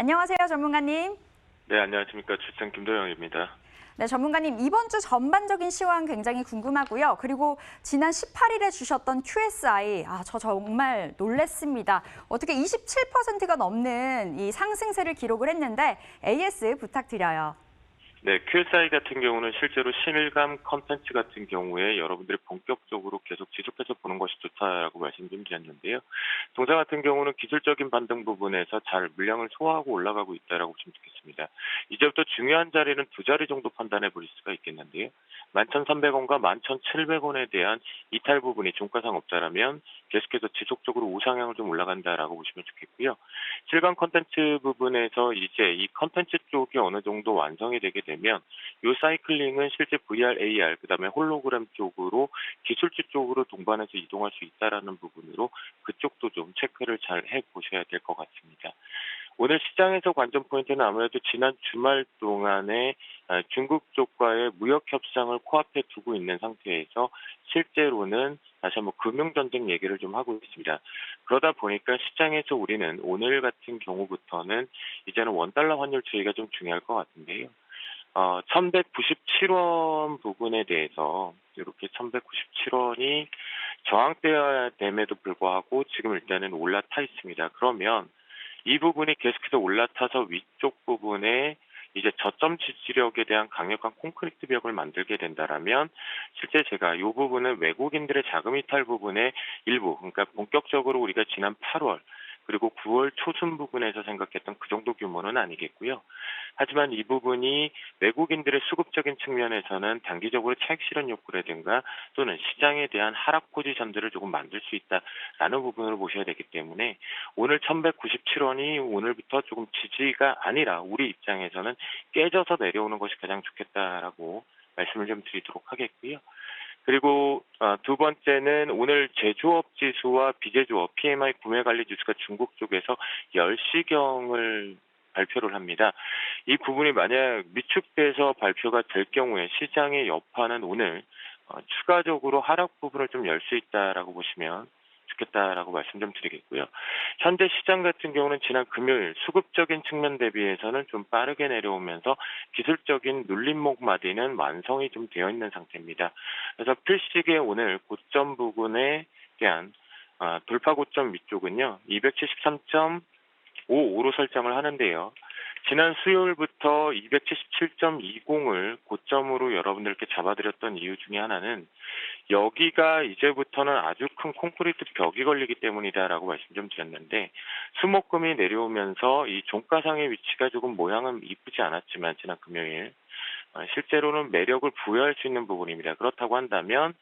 안녕하세요, 전문가님. 네, 안녕하십니까. 출생 김도영입니다. 네, 전문가님, 이번 주 전반적인 시황 굉장히 궁금하고요. 그리고 지난 18일에 주셨던 QSI, 저 정말 놀랬습니다. 어떻게 27%가 넘는 이 상승세를 기록을 했는데 AS 부탁드려요. 네, QSI 같은 경우는 실제로 실감 컨텐츠 같은 경우에 여러분들이 본격적으로 계속 지속해서 보는 것이 좋다라고 말씀 좀 드렸는데요. 동사 같은 경우는 기술적인 반등 부분에서 잘 물량을 소화하고 올라가고 있다라고 보시면 좋겠습니다. 이제부터 중요한 자리는 두 자리 정도 판단해 볼 수가 있겠는데요. 11,300원과 11,700원에 대한 이탈 부분이 종가상업자라면 계속해서 지속적으로 우상향을 좀 올라간다라고 보시면 좋겠고요. 실감 컨텐츠 부분에서 이제 이 컨텐츠 쪽이 어느 정도 완성이 되게 되면 이 사이클링은 실제 VR, AR, 그다음에 홀로그램 쪽으로 기술주 쪽으로 동반해서 이동할 수 있다라는 부분으로 그쪽도 좀 체크를 잘 해보셔야 될 것 같습니다. 오늘 시장에서 관전 포인트는 아무래도 지난 주말 동안에 중국 쪽과의 무역 협상을 코앞에 두고 있는 상태에서 실제로는 다시 한번 금융전쟁 얘기를 좀 하고 있습니다. 그러다 보니까 시장에서 우리는 오늘 같은 경우부터는 이제는 원달러 환율 추이가 좀 중요할 것 같은데요. 1197원 부분에 대해서 이렇게 1197원이 저항대됨에도 불구하고 지금 일단은 올라타 있습니다. 그러면 이 부분이 계속해서 올라타서 위쪽 부분에 이제 저점 지지력에 대한 강력한 콘크리트 벽을 만들게 된다라면 실제 제가 이 부분은 외국인들의 자금 이탈 부분의 일부, 그러니까 본격적으로 우리가 지난 8월 그리고 9월 초순 부분에서 생각했던 그 정도 규모는 아니겠고요. 하지만 이 부분이 외국인들의 수급적인 측면에서는 단기적으로 차익 실현 욕구라든가 또는 시장에 대한 하락 포지션들을 조금 만들 수 있다라는 부분을 보셔야 되기 때문에 오늘 1197원이 오늘부터 조금 지지가 아니라 우리 입장에서는 깨져서 내려오는 것이 가장 좋겠다라고 말씀을 좀 드리도록 하겠고요. 그리고 두 번째는 오늘 제조업 지수와 비제조업 PMI 구매관리 지수가 중국 쪽에서 10시경을 발표를 합니다. 이 부분이 만약 위축돼서 발표가 될 경우에 시장의 여파는 오늘 추가적으로 하락 부분을 좀 열 수 있다라고 보시면 좋겠다라고 말씀 좀 드리겠고요. 현재 시장 같은 경우는 지난 금요일 수급적인 측면 대비해서는 좀 빠르게 내려오면서 기술적인 눌림목 마디는 완성이 좀 되어 있는 상태입니다. 그래서 필식의 오늘 고점 부분에 대한 돌파 고점 위쪽은요 273.55로 설정을 하는데요. 지난 수요일부터 277.20을 고점으로 여러분들께 잡아드렸던 이유 중에 하나는 여기가 이제부터는 아주 큰 콘크리트 벽이 걸리기 때문이다라고 말씀 좀 드렸는데 수목금이 내려오면서 이 종가상의 위치가 조금 모양은 이쁘지 않았지만 지난 금요일 실제로는 매력을 부여할 수 있는 부분입니다. 그렇다고 한다면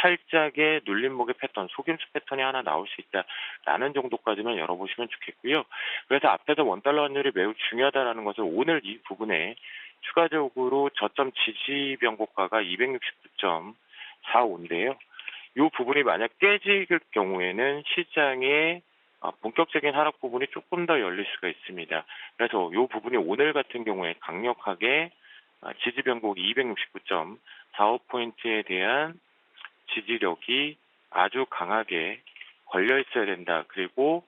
살짝의 눌림목의 패턴, 속임수 패턴이 하나 나올 수 있다라는 정도까지만 열어보시면 좋겠고요. 그래서 앞에서 원달러 환율이 매우 중요하다라는 것을 오늘 이 부분에 추가적으로 저점 지지 변곡가가 269.45인데요. 이 부분이 만약 깨질 경우에는 시장의 본격적인 하락 부분이 조금 더 열릴 수가 있습니다. 그래서 이 부분이 오늘 같은 경우에 강력하게 지지 변곡 269.45포인트에 대한 지지력이 아주 강하게 걸려 있어야 된다. 그리고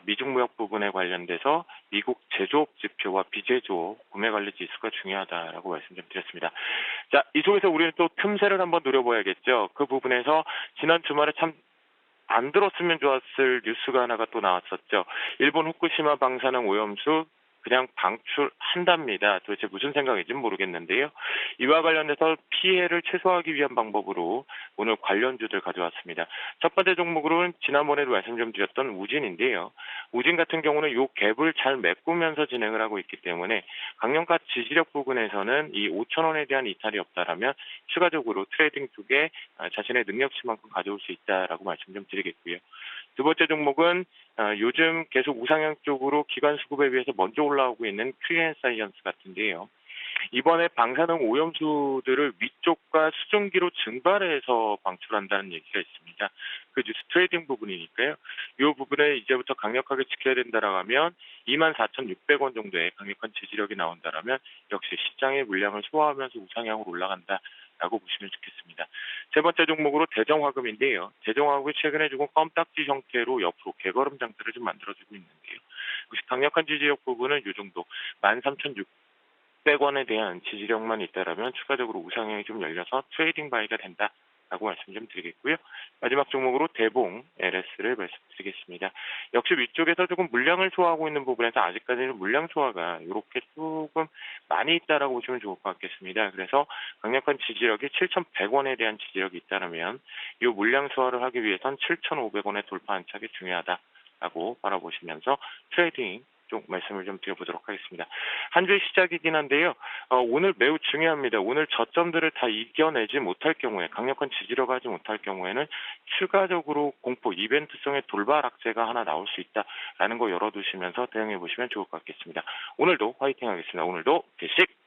미중 무역 부분에 관련돼서 미국 제조업 지표와 비제조업 구매 관리 지수가 중요하다라고 말씀 좀 드렸습니다. 자, 이 속에서 우리는 또 틈새를 한번 노려봐야겠죠. 그 부분에서 지난 주말에 참 안 들었으면 좋았을 뉴스가 하나가 또 나왔었죠. 일본 후쿠시마 방사능 오염수 그냥 방출한답니다. 도대체 무슨 생각인지는 모르겠는데요. 이와 관련해서 피해를 최소화하기 위한 방법으로 오늘 관련주들 가져왔습니다. 첫 번째 종목으로는 지난번에도 말씀 좀 드렸던 우진인데요. 우진 같은 경우는 이 갭을 잘 메꾸면서 진행을 하고 있기 때문에 강력한 지지력 부분에서는 이 5,000원에 대한 이탈이 없다라면 추가적으로 트레이딩 쪽에 자신의 능력치만큼 가져올 수 있다라고 말씀 좀 드리겠고요. 두 번째 종목은 요즘 계속 우상향 쪽으로 기관 수급에 비해서 먼저 올라오고 있는 큐앤사이언스 같은데요. 이번에 방사능 오염수들을 위쪽과 수증기로 증발해서 방출한다는 얘기가 있습니다. 그 뉴스 트레이딩 부분이니까요. 이 부분에 이제부터 강력하게 지켜야 된다라고 하면 24,600원 정도의 강력한 지지력이 나온다라면 역시 시장의 물량을 소화하면서 우상향으로 올라간다라고 보시면 좋겠습니다. 세 번째 종목으로 대정화금인데요. 대정화금이 최근에 조금 껌딱지 형태로 옆으로 개걸음 장세를 좀 만들어주고 있는데요. 강력한 지지력 부분은 이 정도 13,600원에 대한 지지력만 있다라면 추가적으로 우상향이 좀 열려서 트레이딩 바이가 된다라고 말씀 좀 드리겠고요. 마지막 종목으로 대봉 LS를 말씀드리겠습니다. 역시 위쪽에서 조금 물량을 소화하고 있는 부분에서 아직까지는 물량 소화가 이렇게 조금 많이 있다라고 보시면 좋을 것 같겠습니다. 그래서 강력한 지지력이 7,100원에 대한 지지력이 있다면 이 물량 소화를 하기 위해선 7,500원의 돌파 안착이 중요하다라고 바라보시면서 트레이딩 쪽 말씀을 좀 드려보도록 하겠습니다. 한 주의 시작이긴 한데요. 오늘 매우 중요합니다. 오늘 저점들을 다 이겨내지 못할 경우에 강력한 지지력 하지 못할 경우에는 추가적으로 공포 이벤트성의 돌발 악재가 하나 나올 수 있다라는 거 열어두시면서 대응해 보시면 좋을 것 같겠습니다. 오늘도 화이팅 하겠습니다. 오늘도 개식!